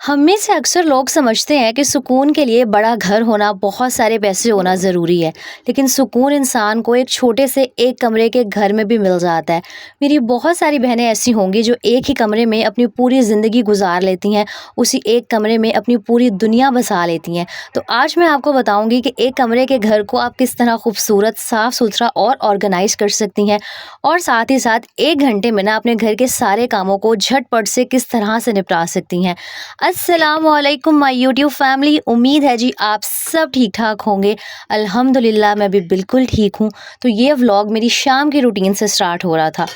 हम में से अक्सर लोग समझते हैं कि सुकून के लिए बड़ा घर होना, बहुत सारे पैसे होना ज़रूरी है। लेकिन सुकून इंसान को एक छोटे से एक कमरे के घर में भी मिल जाता है। मेरी बहुत सारी बहनें ऐसी होंगी जो एक ही कमरे में अपनी पूरी ज़िंदगी गुजार लेती हैं, उसी एक कमरे में अपनी पूरी दुनिया बसा लेती हैं। तो आज मैं आपको बताऊंगी कि एक कमरे के घर को आप किस तरह खूबसूरत, साफ़ सुथरा और ऑर्गेनाइज कर सकती हैं, और साथ ही साथ 1 घंटे में ना अपने घर के सारे कामों को झटपट से किस तरह से निपटा सकती हैं। अस्सलामुअलैकुम माय यूट्यूब फैमिली। उम्मीद है जी आप सब ठीक ठाक होंगे। अल्हम्दुलिल्लाह मैं भी बिल्कुल ठीक हूँ। तो ये व्लॉग मेरी शाम की रूटीन से स्टार्ट हो रहा था।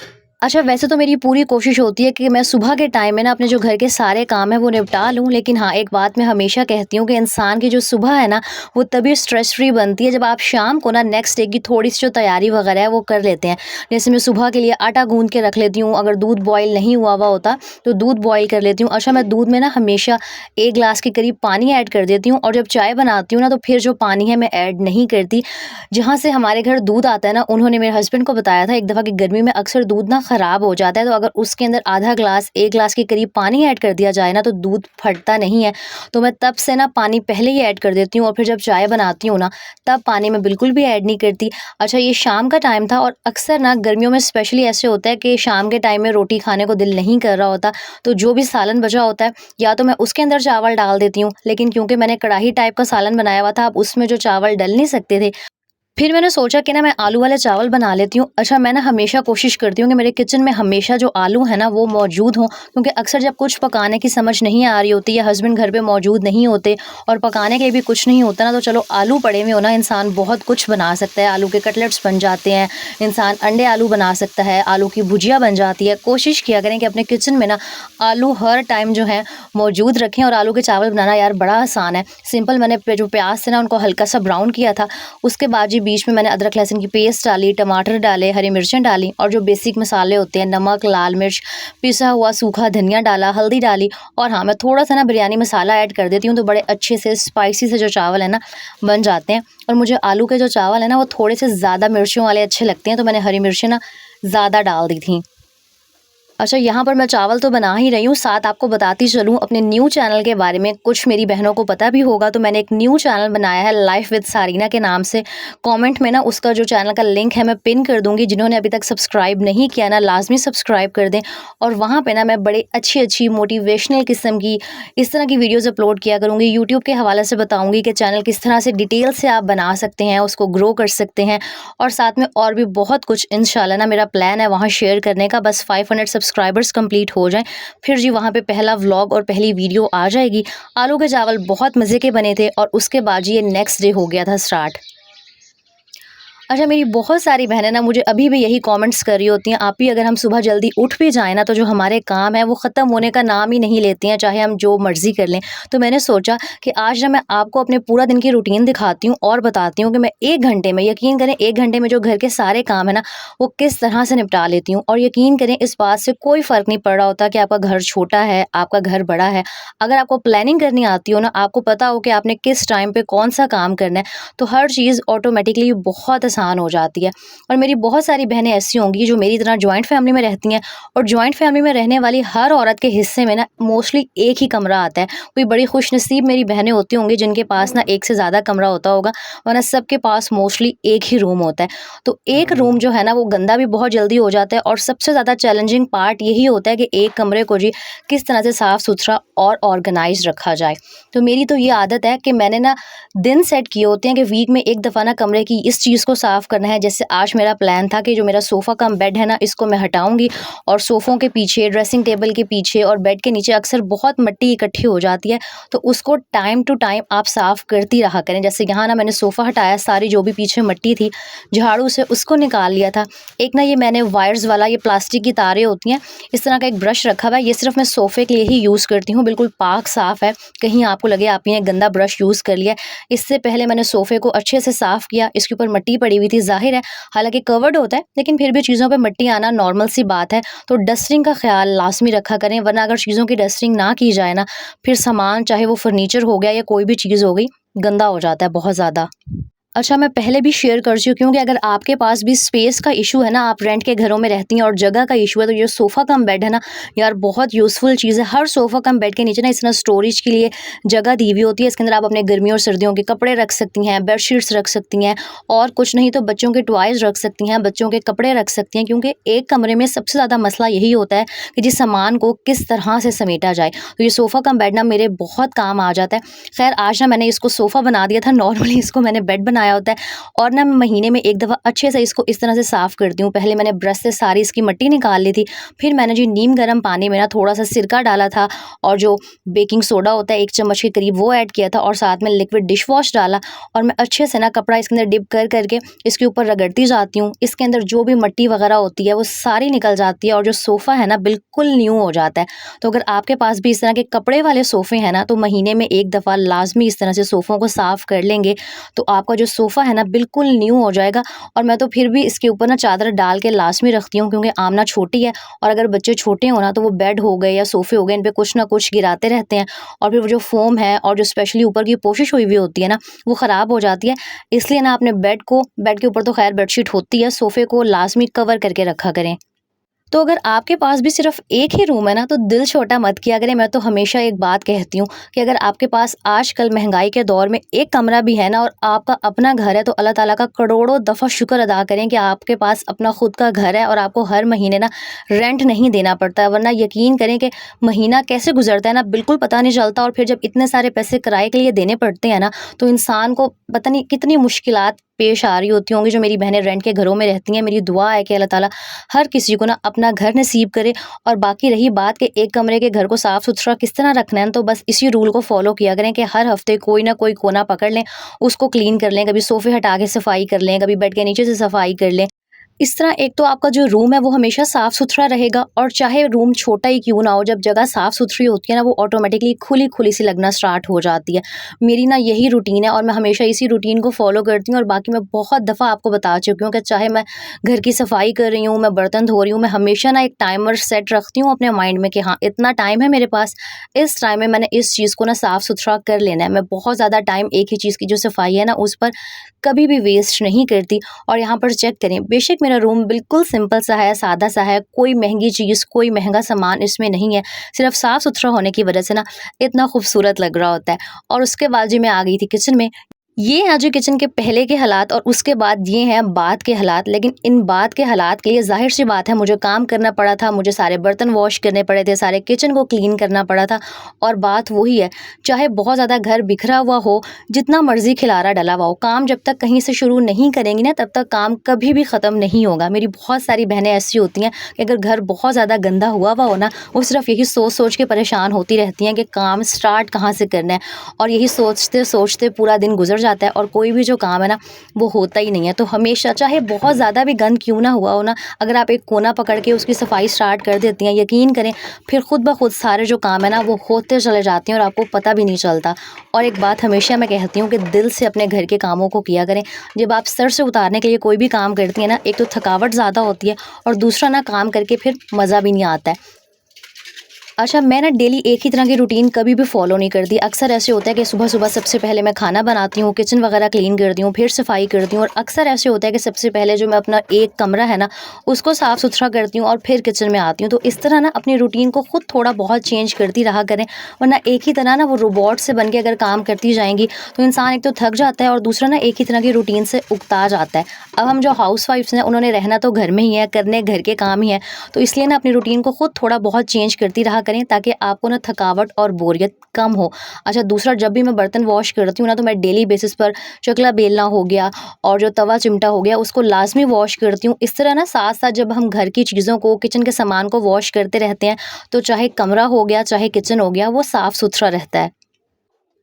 अच्छा, वैसे तो मेरी पूरी कोशिश होती है कि मैं सुबह के टाइम में ना अपने जो घर के सारे काम हैं वो निपटा लूँ। लेकिन हाँ, एक बात मैं हमेशा कहती हूँ कि इंसान की जो सुबह है ना, वो तभी स्ट्रेस फ्री बनती है जब आप शाम को ना नेक्स्ट डे की थोड़ी-सी जो तैयारी वगैरह है वो कर लेते हैं। जैसे मैं सुबह के लिए आटा गूँध के रख लेती हूँ, अगर दूध बॉयल नहीं हुआ हुआ होता तो दूध बॉयल कर लेती हूँ। अच्छा, मैं दूध में ना हमेशा 1 ग्लास के करीब पानी ऐड कर देती हूँ, और जब चाय बनाती हूँ ना तो फिर जो पानी है मैं ऐड नहीं करती। जहाँ से हमारे घर दूध आता है ना, उन्होंने मेरे हस्बैंड को बताया था एक दफ़ा कि गर्मी में अक्सर दूध ना ख़राब हो जाता है, तो अगर उसके अंदर आधा ग्लास 1 ग्लास के करीब पानी ऐड कर दिया जाए ना तो दूध फटता नहीं है। तो मैं तब से ना पानी पहले ही ऐड कर देती हूँ, और फिर जब चाय बनाती हूँ ना तब पानी मैं बिल्कुल भी ऐड नहीं करती। अच्छा, ये शाम का टाइम था, और अक्सर ना गर्मियों में स्पेशली ऐसे होता है कि शाम के टाइम में रोटी खाने को दिल नहीं कर रहा होता, तो जो भी सालन बचा होता है या तो मैं उसके अंदर चावल डाल देती हूँ। लेकिन क्योंकि मैंने कढ़ाई टाइप का सालन बनाया हुआ था, अब उसमें जो चावल डल नहीं सकते थे, फिर मैंने सोचा कि ना मैं आलू वाले चावल बना लेती हूँ। अच्छा, मैं ना हमेशा कोशिश करती हूँ कि मेरे किचन में हमेशा जो आलू है ना वो मौजूद हों, क्योंकि अक्सर जब कुछ पकाने की समझ नहीं आ रही होती या हस्बैंड घर पे मौजूद नहीं होते और पकाने के लिए भी कुछ नहीं होता ना, तो चलो आलू पड़े हुए हो ना, इंसान बहुत कुछ बना सकता है। आलू के कटलेट्स बन जाते हैं, इंसान अंडे आलू बना सकता है, आलू की भुजिया बन जाती है। कोशिश किया करें कि अपने किचन में ना आलू हर टाइम जो है मौजूद रखें, और आलू के चावल बनाना यार बड़ा आसान है। सिंपल, मैंने जो प्याज थे ना उनको हल्का सा ब्राउन किया था, उसके बाद जी बीच में मैंने अदरक लहसुन की पेस्ट डाली, टमाटर डाले, हरी मिर्चें डाली, और जो बेसिक मसाले होते हैं नमक, लाल मिर्च, पिसा हुआ सूखा धनिया डाला, हल्दी डाली, और हाँ, मैं थोड़ा-सा ना बिरयानी मसाला ऐड कर देती हूँ, तो बड़े अच्छे से स्पाइसी से जो चावल है ना बन जाते हैं। और मुझे आलू के जो चावल है ना वो थोड़े से ज़्यादा मिर्चों वाले अच्छे लगते हैं, तो मैंने हरी मिर्चें ना ज़्यादा डाल दी थी। अच्छा, यहाँ पर मैं चावल तो बना ही रही हूँ, साथ आपको बताती चलूँ अपने न्यू चैनल के बारे में। कुछ मेरी बहनों को पता भी होगा, तो मैंने एक न्यू चैनल बनाया है लाइफ विद सारीना के नाम से। कमेंट में ना उसका जो चैनल का लिंक है मैं पिन कर दूँगी। जिन्होंने अभी तक सब्सक्राइब नहीं किया ना, लाज़मी सब्सक्राइब कर दें। और वहाँ पे ना मैं बड़ी अच्छी-अच्छी मोटिवेशनल किस्म की इस तरह की वीडियोज़ अपलोड किया करूँगी। यूट्यूब के हवाले से बताऊँगी कि चैनल किस तरह से डिटेल से आप बना सकते हैं, उसको ग्रो कर सकते हैं, और साथ में और भी बहुत कुछ इंशाल्लाह ना मेरा प्लान है वहाँ शेयर करने का। बस 500 सब्सक्राइबर्स कंप्लीट हो जाएँ, फिर जी वहाँ पे पहला व्लॉग और पहली वीडियो आ जाएगी। आलू के चावल बहुत मज़े के बने थे, और उसके बाद जी ये नेक्स्ट डे हो गया था स्टार्ट। अच्छा, मेरी बहुत सारी बहनें ना मुझे अभी भी यही कमेंट्स कर रही होती हैं, आप भी अगर हम सुबह जल्दी उठ भी जाएँ ना तो जो हमारे काम हैं वो ख़त्म होने का नाम ही नहीं लेते हैं, चाहे हम जो मर्ज़ी कर लें। तो मैंने सोचा कि आज ना मैं आपको अपने पूरा दिन की रूटीन दिखाती हूँ और बताती हूँ कि मैं 1 घंटे में, यकीन करें 1 घंटे में जो घर के सारे काम है ना वो किस तरह से निपटा लेती हूँ। और यकीन करें इस बात से कोई फ़र्क नहीं पड़ रहा होता कि आपका घर छोटा है, आपका घर बड़ा है। अगर आपको प्लानिंग करनी आती हो ना, आपको पता हो कि आपने किस टाइम पे कौन-सा काम करना है, तो हर चीज़ ऑटोमेटिकली बहुत आसान हो जाती है। और मेरी बहुत सारी बहनें ऐसी होंगी जो मेरी तरह जॉइंट फैमिली में रहती हैं, और जॉइंट फैमिली में रहने वाली हर औरत के हिस्से में ना मोस्टली एक ही कमरा आता है। कोई बड़ी खुशनसीब मेरी बहनें होती होंगी जिनके पास ना एक से ज़्यादा कमरा होता होगा, वरना सबके पास मोस्टली एक ही रूम होता है। तो एक रूम जो है ना वो गंदा भी बहुत जल्दी हो जाता है, और सबसे ज़्यादा चैलेंजिंग पार्ट यही होता है कि एक कमरे को जी किस तरह से साफ़ सुथरा और ऑर्गेनाइज रखा जाए। तो मेरी तो ये आदत है कि मैंने ना दिन सेट किए होते हैं कि वीक में एक दफ़ा ना कमरे की इस चीज़ को साफ़ करना है। जैसे आज मेरा प्लान था कि जो मेरा सोफ़ा कम बेड है ना इसको मैं हटाऊँगी, और सोफ़ों के पीछे, ड्रेसिंग टेबल के पीछे और बेड के नीचे अक्सर बहुत मिट्टी इकट्ठी हो जाती है, तो उसको टाइम टू टाइम आप साफ़ करती रहा करें। जैसे यहाँ ना मैंने सोफ़ा हटाया, सारी जो भी पीछे मिट्टी थी झाड़ू से उसको निकाल लिया था। एक ना ये मैंने वायर्स वाला, ये प्लास्टिक की तारें होती हैं, इस तरह का एक ब्रश रखा हुआ है, ये सिर्फ़ मैं सोफ़े के लिए ही यूज़ करती हूँ, बिल्कुल पाक साफ़ है, कहीं आपको लगे आपने गंदा ब्रश यूज़ कर लिया है। इससे पहले मैंने सोफ़े को अच्छे से साफ़ किया, इसके ऊपर मिट्टी पड़ी हुई थी, ज़ाहिर है हालाँकि कवर्ड होता है, लेकिन फिर भी चीज़ों पे मिट्टी आना नॉर्मल सी बात है। तो डस्टिंग का ख़्याल लाज़मी रखा करें, वरना अगर चीज़ों की डस्टिंग ना की जाए ना, फिर सामान चाहे वो फर्नीचर हो गया या कोई भी चीज़ हो गई, गंदा हो जाता है बहुत ज़्यादा। अच्छा, मैं पहले भी शेयर कर चुकी हूँ कि अगर आपके पास भी स्पेस का इशू है ना, आप रेंट के घरों में रहती हैं और जगह का इशू है, तो ये सोफ़ा कम बेड है ना, यार बहुत यूज़फुल चीज़ है। हर सोफ़ा कम बेड के नीचे ना इस तरह स्टोरेज के लिए जगह दी हुई होती है। इसके अंदर आप अपने गर्मियों और सर्दियों के कपड़े रख सकती हैं, बेडशीट्स रख सकती हैं और कुछ नहीं तो बच्चों के टॉयज़ रख सकती हैं, बच्चों के कपड़े रख सकती हैं, क्योंकि एक कमरे में सबसे ज़्यादा मसला यही होता है कि जिस सामान को किस तरह से समेटा जाए। तो ये सोफ़ा कम बेड ना मेरे बहुत काम आ जाता है। ख़ैर आज ना मैंने इसको सोफ़ा बना दिया था, नॉर्मली इसको मैंने बेड बनाया होता है और ना मैं महीने में एक दफ़ा अच्छे से इसको इस तरह से साफ़ करती हूँ। पहले मैंने ब्रश से सारी इसकी मिट्टी निकाल ली थी, फिर मैंने जी नीम गर्म पानी में ना थोड़ा-सा सिरका डाला था और जो बेकिंग सोडा होता है 1 चम्मच के करीब वो ऐड किया था और साथ में लिक्विड डिश वॉश डाला और मैं अच्छे से ना कपड़ा इसके अंदर डिप कर के इसके ऊपर रगड़ती जाती हूँ। इसके अंदर जो भी मिट्टी वगैरह होती है वो सारी निकल जाती है और जो सोफ़ा है ना बिल्कुल न्यू हो जाता है। तो अगर आपके पास भी इस तरह के कपड़े वाले सोफ़े हैं ना, तो महीने में एक दफ़ा लाज़मी इस तरह से सोफ़ों को साफ़ कर लेंगे, तो आपका जो सोफ़ा है ना बिल्कुल न्यू हो जाएगा। और मैं तो फिर भी इसके ऊपर ना चादर डाल के लाज़मी रखती हूँ, क्योंकि आमना छोटी है और अगर बच्चे छोटे हो ना तो वो बेड हो गए या सोफ़े हो गए, इन पे कुछ ना कुछ गिराते रहते हैं और फिर वो जो फ़ोम है और जो स्पेशली ऊपर की पोशिश हुई हुई होती है ना, वो ख़राब हो जाती है। इसलिए ना अपने बेड के ऊपर तो ख़ैर बेडशीट होती है, सोफ़े को लाज़मी कवर करके रखा करें। तो अगर आपके पास भी सिर्फ़ एक ही रूम है ना, तो दिल छोटा मत किया करें। मैं तो हमेशा एक बात कहती हूँ कि अगर आपके पास आजकल महँगाई के दौर में एक कमरा भी है ना और आपका अपना घर है, तो अल्लाह ताला का करोड़ों दफ़ा शुक्र अदा करें कि आपके पास अपना खुद का घर है और आपको हर महीने ना रेंट नहीं देना पड़ता है। वरना यकीन करें कि महीना कैसे गुज़रता है ना, बिल्कुल पता नहीं चलता और फिर जब इतने सारे पैसे किराए के लिए देने पड़ते हैं ना, तो इंसान को पता नहीं कितनी मुश्किलात पेश आ रही होती होंगी। जो मेरी बहनें रेंट के घरों में रहती हैं, मेरी दुआ है कि अल्लाह ताला हर किसी को ना अपना घर नसीब करे। और बाकी रही बात कि एक कमरे के घर को साफ़ सुथरा किस तरह रखना है, तो बस इसी रूल को फ़ॉलो किया करें कि हर हफ़्ते कोई ना कोई कोना पकड़ लें, उसको क्लीन कर लें। कभी सोफ़े हटा के सफाई कर लें, कभी बेड के नीचे से सफाई कर लें। इस तरह एक तो आपका जो रूम है वो हमेशा साफ़-सुथरा रहेगा और चाहे रूम छोटा ही क्यों ना हो, जब जगह साफ़-सुथरी होती है ना, वो ऑटोमेटिकली खुली-खुली सी लगना स्टार्ट हो जाती है। मेरी ना यही रूटीन है और मैं हमेशा इसी रूटीन को फ़ॉलो करती हूँ और बाकी मैं बहुत दफ़ा आपको बता चुकी हूँ कि चाहे मैं घर की सफाई कर रही हूँ, मैं बर्तन धो रही हूँ, मैं हमेशा ना एक टाइमर सेट रखती हूँ अपने माइंड में कि हाँ, इतना टाइम है मेरे पास, इस टाइम में मैंने इस चीज़ को ना साफ़-सुथरा कर लेना है। मैं बहुत ज़्यादा टाइम एक ही चीज़ की जो सफाई है ना, उस पर कभी भी वेस्ट नहीं करती। और यहाँ पर चेक करें, बेशक मेरा रूम बिल्कुल सिंपल सा है, सादा सा है, कोई महँगी चीज़, कोई महँगा सामान इसमें नहीं है। सिर्फ़ साफ़-सुथरा होने की वजह से ना इतना खूबसूरत लग रहा होता है। और उसके बाद जी मैं आ गई थी किचन में। ये हैं जी किचन के पहले के हालात और उसके बाद ये हैं बाद के हालात। लेकिन इन बाद के हालात के लिए ज़ाहिर-सी बात है मुझे काम करना पड़ा था, मुझे सारे बर्तन वॉश करने पड़े थे, सारे किचन को क्लीन करना पड़ा था। और बात वही है, चाहे बहुत ज़्यादा घर बिखरा हुआ हो, जितना मर्ज़ी खिलारा डला हुआ हो, काम जब तक कहीं से शुरू नहीं करेंगी ना, तब तक काम कभी भी ख़त्म नहीं होगा। मेरी बहुत सारी बहनें ऐसी होती हैं कि अगर घर बहुत ज़्यादा गंदा हुआ हुआ हो ना, वो सिर्फ़ यही सोच-सोच के परेशान होती रहती हैं कि काम स्टार्ट कहाँ से करना है और यही सोचते-सोचते पूरा दिन गुज़र जाता है और कोई भी जो काम है ना, वो होता ही नहीं है। तो हमेशा चाहे बहुत ज़्यादा भी गंद क्यों ना हुआ हो ना, अगर आप एक कोना पकड़ के उसकी सफाई स्टार्ट कर देती हैं, यकीन करें फिर खुद ब खुद सारे जो काम है ना, वो होते चले जाते हैं और आपको पता भी नहीं चलता। और एक बात हमेशा मैं कहती हूँ कि दिल से अपने घर के कामों को किया करें। जब आप सर से उतारने के लिए कोई भी काम करती हैं ना, एक तो थकावट ज़्यादा होती है और दूसरा ना काम करके फिर मज़ा भी नहीं आता है। अच्छा, मैं ना डेली एक ही तरह की रूटीन कभी भी फ़ॉलो नहीं करती। अक्सर ऐसे होता है कि सुबह-सुबह सबसे पहले मैं खाना बनाती हूँ, किचन वगैरह क्लीन करती हूँ, फिर सफाई करती हूँ और अक्सर ऐसे होता है कि सबसे पहले जो मैं अपना एक कमरा है ना, उसको साफ़-सुथरा करती हूँ और फिर किचन में आती हूँ। तो इस तरह ना अपनी रूटीन को खुद थोड़ा बहुत चेंज करती रहा करें, वरना एक ही तरह ना वो रोबोट से बन के अगर काम करती जाएँगी, तो इंसान एक तो थक जाता है और दूसरा ना एक ही तरह की रूटीन से उकता जाता है। अब हम जो हाउसवाइफ्स हैं, उन्होंने रहना तो घर में ही है, करने घर के काम ही हैं, तो इसलिए ना अपनी रूटीन को खुद थोड़ा बहुत चेंज करती रहा करें ताकि आपको ना थकावट और बोरियत कम हो। अच्छा, दूसरा जब भी मैं बर्तन वॉश करती हूँ ना, तो मैं डेली बेसिस पर चकला बेलना हो गया और जो तवा चिमटा हो गया, उसको लाज़मी वॉश करती हूँ। इस तरह ना साथ-साथ जब हम घर की चीज़ों को, किचन के सामान को वॉश करते रहते हैं, तो चाहे कमरा हो गया, चाहे किचन हो गया, वो साफ़-सुथरा रहता है।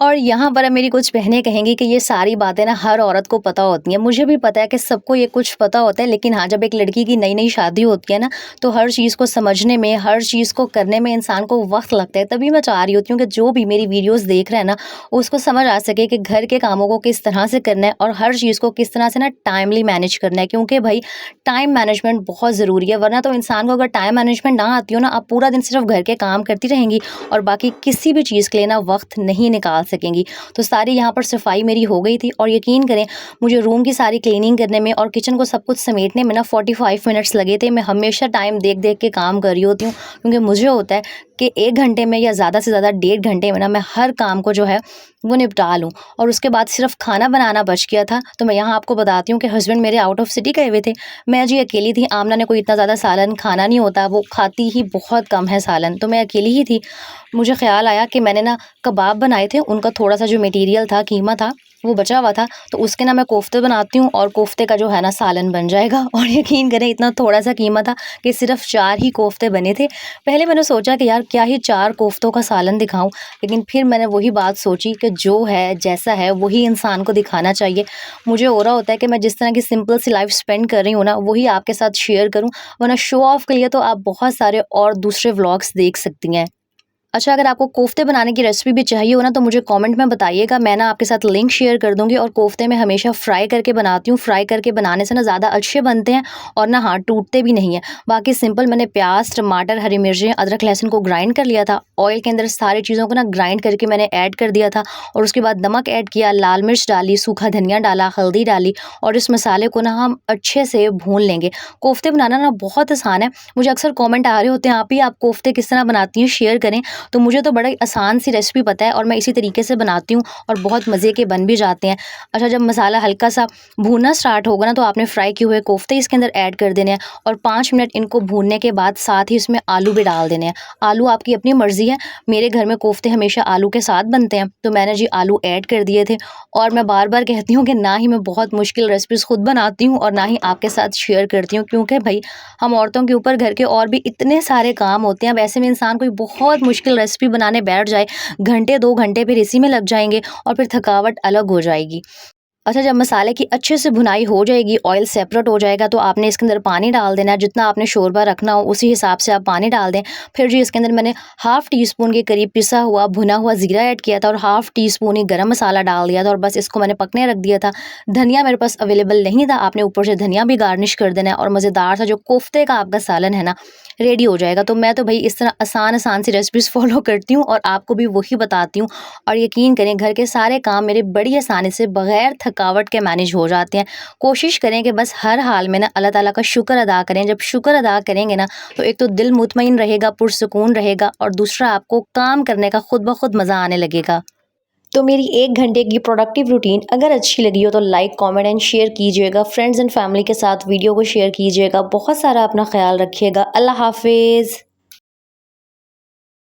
और यहाँ पर अब मेरी कुछ बहनें कहेंगी कि ये सारी बातें ना हर औरत को पता होती हैं। मुझे भी पता है कि सबको ये कुछ पता होता है, लेकिन हाँ, जब एक लड़की की नई-नई शादी होती है ना, तो हर चीज़ को समझने में, हर चीज़ को करने में इंसान को वक़्त लगता है। तभी मैं चाह रही होती हूँ कि जो भी मेरी वीडियोज़ देख रहे हैं ना, उसको समझ आ सके कि घर के कामों को किस तरह से करना है और हर चीज़ को किस तरह से ना टाइमली मैनेज करना है। क्योंकि भई टाइम मैनेजमेंट बहुत ज़रूरी है, वरना तो इंसान को अगर टाइम मैनेजमेंट ना आती हो ना, आप पूरा दिन सिर्फ़ घर के काम करती रहेंगी और बाकी किसी भी चीज़ के लिए ना वक़्त नहीं निकाल सकेंगी। तो सारी यहाँ पर सफाई मेरी हो गई थी और यकीन करें मुझे रूम की सारी क्लीनिंग करने में और किचन को सब कुछ समेटने में ना 45 मिनट्स लगे थे। मैं हमेशा टाइम देख देख के काम कर रही होती हूँ, क्योंकि मुझे होता है कि 1 घंटे में या ज़्यादा से ज़्यादा 1.5 घंटे में ना मैं हर काम को जो है वो निपटा लूँ। और उसके बाद सिर्फ खाना बनाना बच गया था। तो मैं यहाँ आपको बताती हूँ कि हस्बैंड मेरे आउट ऑफ सिटी गए हुए थे, मैं जी अकेली थी। आमना ने कोई इतना ज़्यादा सालन खाना नहीं होता, वो खाती ही बहुत कम है सालन, तो मैं अकेली ही थी। मुझे ख़्याल आया कि मैंने ना कबाब बनाए थे, उनका थोड़ा-सा जो मटीरियल था, कीमा था, वो बचा हुआ था, तो उसके ना मैं कोफ्ते बनाती हूँ और कोफ्ते का जो है ना सालन बन जाएगा। और यकीन करें इतना थोड़ा-सा कीमा था कि सिर्फ़ 4 ही कोफ्ते बने थे। पहले मैंने सोचा कि यार क्या ही 4 कोफ्तों का सालन दिखाऊँ, लेकिन फिर मैंने वही बात सोची कि जो है, जैसा है, वही इंसान को दिखाना चाहिए। मुझे हो रहा होता है कि मैं जिस तरह की सिंपल सी लाइफ़ स्पेंड कर रही हूँ ना, वही आपके साथ शेयर करूँ, वरना शो ऑफ के लिए तो आप बहुत सारे और दूसरे व्लॉग्स देख सकती हैं। अच्छा, अगर आपको कोफ्ते बनाने की रेसिपी भी चाहिए हो ना, तो मुझे कमेंट में बताइएगा, मैं ना आपके साथ लिंक शेयर कर दूँगी। और कोफ्ते मैं हमेशा फ्राई करके बनाती हूँ, फ्राई करके बनाने से ना ज़्यादा अच्छे बनते हैं और ना हाँ, टूटते भी नहीं हैं। बाकी सिंपल मैंने प्याज़, टमाटर, हरी मिर्चें, अदरक, लहसुन को ग्राइंड कर लिया था। ऑयल के अंदर सारी चीज़ों को ना ग्राइंड करके मैंने ऐड कर दिया था और उसके बाद नमक ऐड किया, लाल मिर्च डाली, सूखा धनिया डाला, हल्दी डाली और इस मसाले को ना हम अच्छे से भून लेंगे। कोफ्ते बनाना ना बहुत आसान है। मुझे अक्सर कमेंट आ रहे होते हैं, आप ही आप कोफ्ते किस तरह बनाती हैं, शेयर करें। तो मुझे तो बड़ा ही आसान सी रेसिपी पता है और मैं इसी तरीके से बनाती हूँ और बहुत मज़े के बन भी जाते हैं। अच्छा, जब मसाला हल्का सा भूनना स्टार्ट होगा ना, तो आपने फ्राई किए हुए कोफ्ते इसके अंदर ऐड कर देने हैं और 5 मिनट इनको भूनने के बाद साथ ही इसमें आलू भी डाल देने हैं। आलू आपकी अपनी मर्ज़ी है, मेरे घर में कोफ्ते हमेशा आलू के साथ बनते हैं, तो मैंने जी आलू ऐड कर दिए थे। और मैं बार-बार कहती हूँ कि ना ही मैं बहुत मुश्किल रेसिपीज़ खुद बनाती हूँ और ना ही आपके साथ शेयर करती हूँ, क्योंकि भई हम औरतों के ऊपर घर के और भी इतने सारे काम होते हैं। वैसे में इंसान कोई बहुत मुश्किल रेसिपी बनाने बैठ जाए, घंटे 2 घंटे फिर इसी में लग जाएँगे और फिर थकावट अलग हो जाएगी। अच्छा, जब मसाले की अच्छे से भुनाई हो जाएगी, ऑयल सेपरेट हो जाएगा, तो आपने इसके अंदर पानी डाल देना है। जितना आपने शोरबा रखना हो उसी हिसाब से आप पानी डाल दें। फिर जी इसके अंदर मैंने हाफ़ टी स्पून के करीब पिसा हुआ भुना हुआ ज़ीरा ऐड किया था और हाफ़ टी स्पून ही गरम मसाला डाल दिया था और बस इसको मैंने पकने रख दिया था। धनिया मेरे पास अवेलेबल नहीं था, आपने ऊपर से धनिया भी गार्निश कर देना है और मज़ेदार सा जो कोफ्ते का आपका सालन है ना, रेडी हो जाएगा। तो मैं तो भई इस तरह आसान-आसान सी रेसिपीज़ फ़ॉलो करती हूँ और आपको भी वही बताती हूँ और यकीन करें घर के सारे काम मेरे बड़ी आसानी से बग़ैर थकावट के मैनेज हो जाते हैं। कोशिश करें कि बस हर हाल में ना अल्लाह ताला का शुक्र अदा करें। जब शुक्र अदा करेंगे ना, तो एक तो दिल मुतमईन रहेगा, पुरसुकून रहेगा और दूसरा आपको काम करने का खुद ब खुद मज़ा आने लगेगा। तो मेरी 1 घंटे की प्रोडक्टिव रूटीन अगर अच्छी लगी हो तो लाइक, कमेंट एंड शेयर कीजिएगा। फ्रेंड्स एंड फैमिली के साथ वीडियो को शेयर कीजिएगा। बहुत सारा अपना ख़्याल रखिएगा। अल्लाह हाफ़िज़।